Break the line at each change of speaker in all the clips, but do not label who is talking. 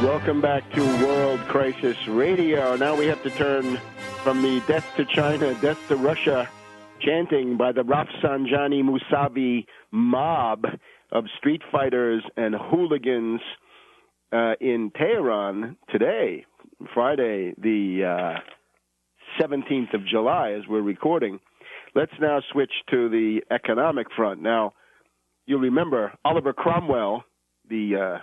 Welcome back to World Crisis Radio. Now we have to turn from the death to China, death to Russia chanting by the Rafsanjani Mousavi mob of street fighters and hooligans in Tehran today, Friday, the 17th of July, as we're recording. Let's now switch to the economic front. Now, you'll remember Oliver Cromwell, the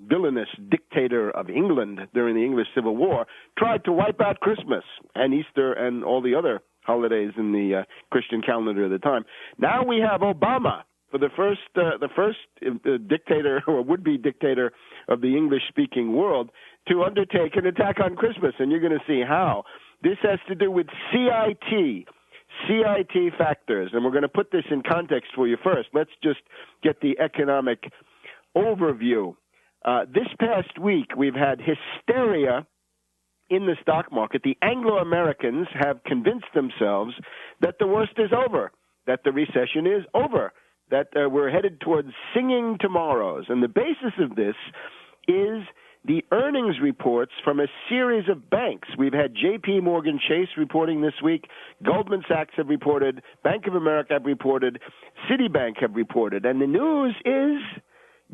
villainous dictator of England during the English Civil War, tried to wipe out Christmas and Easter and all the other holidays in the Christian calendar at the time. Now we have Obama, for the first dictator or would-be dictator of the English-speaking world, to undertake an attack on Christmas, and you're going to see how. This has to do with CIT factors, and we're going to put this in context for you first. Let's just get the economic overview. This past week, we've had hysteria in the stock market. The Anglo-Americans have convinced themselves that the worst is over, that the recession is over, that we're headed towards singing tomorrows. And the basis of this is the earnings reports from a series of banks. We've had J.P. Morgan Chase reporting this week, Goldman Sachs have reported, Bank of America have reported, Citibank have reported. And the news is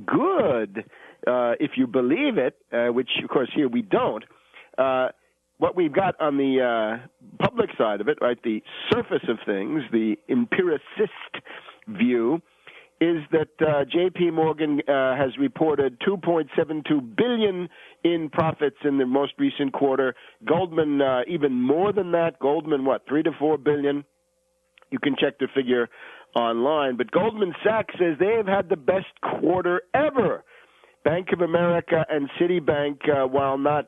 good, if you believe it, which, of course, here we don't. What we've got on the public side of it, right, the surface of things, the empiricist view, is that J.P. Morgan has reported $2.72 billion in profits in the most recent quarter. Goldman, even more than that. Goldman, what, $3 to $4 billion? You can check the figure online. But Goldman Sachs says they have had the best quarter ever. Bank of America and Citibank, while not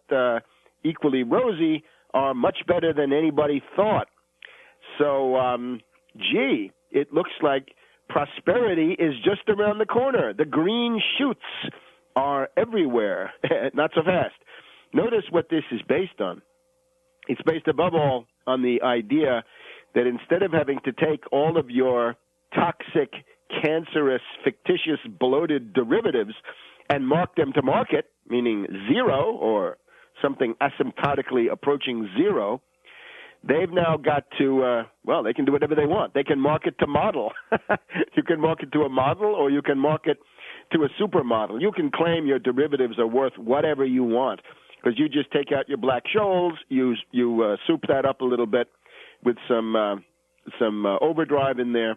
equally rosy, are much better than anybody thought. So, it looks like prosperity is just around the corner. The green shoots are everywhere, not so fast. Notice what this is based on. It's based above all on the idea that instead of having to take all of your toxic, cancerous, fictitious, bloated derivatives and mark them to market, meaning zero or something asymptotically approaching zero, they've now got to, they can do whatever they want. They can mark it to model. You can mark it to a model or you can mark it to a supermodel. You can claim your derivatives are worth whatever you want because you just take out your Black-Scholes, you soup that up a little bit with some overdrive in there.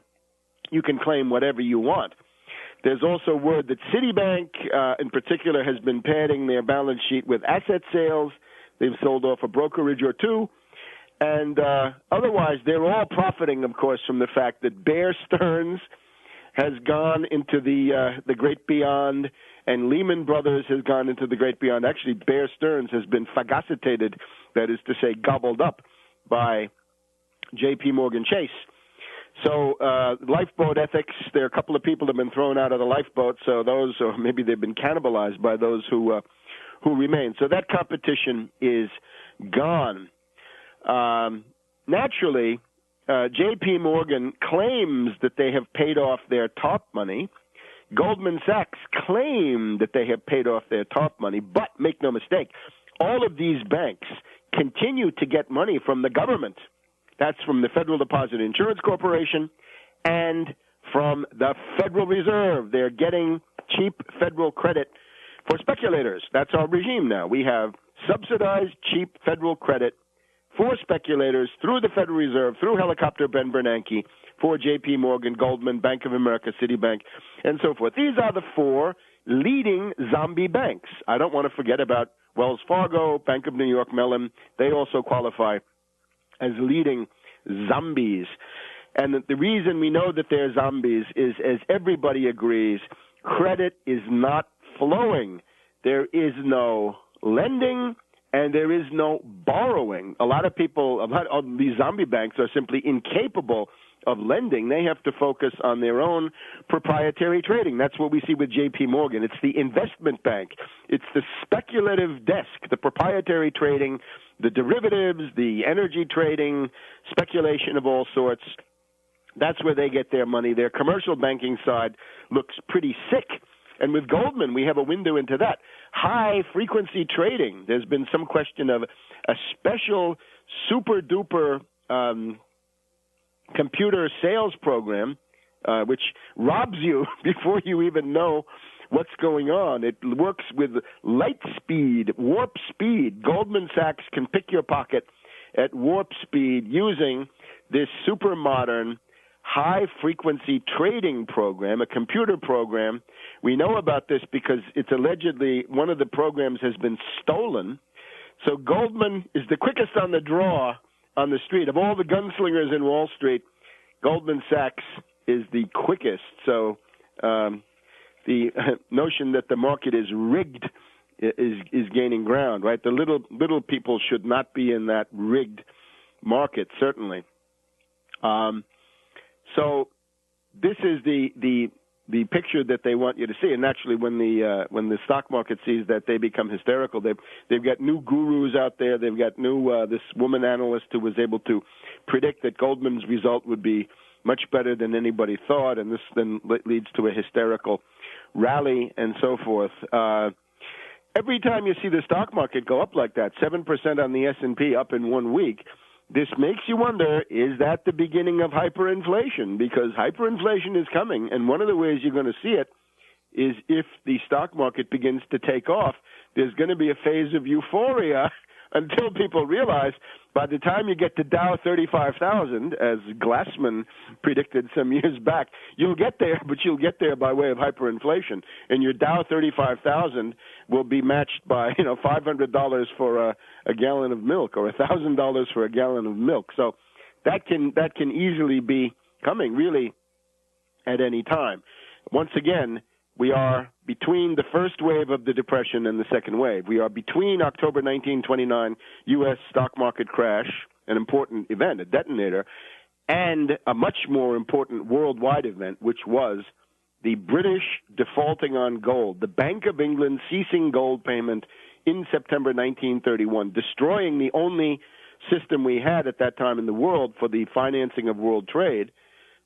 You can claim whatever you want. There's also word that Citibank, in particular, has been padding their balance sheet with asset sales. They've sold off a brokerage or two. And otherwise, they're all profiting, of course, from the fact that Bear Stearns has gone into the great beyond, and Lehman Brothers has gone into the great beyond. Actually, Bear Stearns has been phagocytated, that is to say, gobbled up by J.P. Morgan Chase. So lifeboat ethics, there are a couple of people that have been thrown out of the lifeboat, so those, or maybe they've been cannibalized by those who remain. So that competition is gone. Naturally, J.P. Morgan claims that they have paid off their top money. Goldman Sachs claim that they have paid off their top money, but make no mistake, all of these banks continue to get money from the government. That's from the Federal Deposit Insurance Corporation and from the Federal Reserve. They're getting cheap federal credit for speculators. That's our regime now. We have subsidized cheap federal credit for speculators through the Federal Reserve, through Helicopter Ben Bernanke, for J.P. Morgan, Goldman, Bank of America, Citibank, and so forth. These are the four leading zombie banks. I don't want to forget about Wells Fargo, Bank of New York Mellon. They also qualify as leading zombies. And the reason we know that they're zombies is, as everybody agrees, credit is not flowing. There is no lending, and there is no borrowing. A lot of these zombie banks are simply incapable of lending. They have to focus on their own proprietary trading. That's what we see with J.P. Morgan. It's the investment bank. It's the speculative desk, the proprietary trading, the derivatives, the energy trading, speculation of all sorts. That's where they get their money. Their commercial banking side looks pretty sick And with Goldman, we have a window into that. High-frequency trading. There's been some question of a special super-duper computer sales program which robs you before you even know what's going on. It works with light speed, warp speed. Goldman Sachs can pick your pocket at warp speed using this super modern high-frequency trading program, a computer program. We know about this because it's allegedly one of the programs has been stolen. So Goldman is the quickest on the draw on the street. Of all the gunslingers in Wall Street, Goldman Sachs is the quickest. So the notion that the market is rigged is gaining ground, right? The little people should not be in that rigged market, certainly. So this is the picture that they want you to see. And naturally, when the stock market sees that, they become hysterical. They've got new gurus out there. They've got new this woman analyst who was able to predict that Goldman's result would be much better than anybody thought, and this then leads to a hysterical rally and so forth. Every time you see the stock market go up like that, 7% on the S&P up in 1 week, this makes you wonder, is that the beginning of hyperinflation? Because hyperinflation is coming, and one of the ways you're going to see it is if the stock market begins to take off, there's going to be a phase of euphoria until people realize by the time you get to Dow 35,000, as Glassman predicted some years back, you'll get there, but you'll get there by way of hyperinflation. And your Dow 35,000 will be matched by, $500 for a gallon of milk or $1,000 for a gallon of milk. So that can easily be coming really at any time. Once again, we are between the first wave of the Depression and the second wave. We are between October 1929 U.S. stock market crash, an important event, a detonator, and a much more important worldwide event, which was the British defaulting on gold, the Bank of England ceasing gold payment in September 1931, destroying the only system we had at that time in the world for the financing of world trade,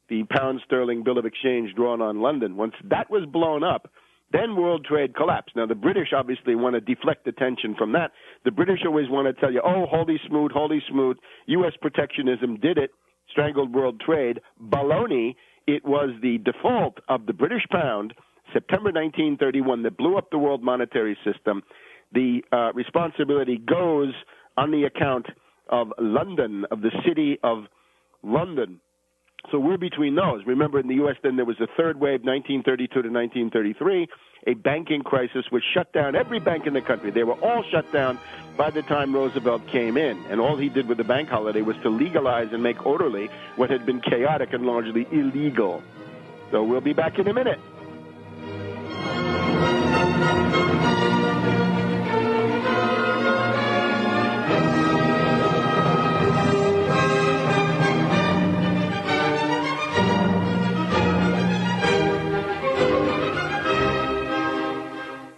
the pound sterling bill of exchange drawn on London. Once that was blown up, then world trade collapsed. Now, the British obviously want to deflect attention from that. The British always want to tell you, oh, holy smoot, U.S. protectionism did it, strangled world trade. Baloney, it was the default of the British pound, September 1931, that blew up the world monetary system. The responsibility goes on the account of London, of the city of London. So we're between those. Remember, in the U.S. then there was a third wave, 1932 to 1933, a banking crisis which shut down every bank in the country. They were all shut down by the time Roosevelt came in. And all he did with the bank holiday was to legalize and make orderly what had been chaotic and largely illegal. So we'll be back in a minute.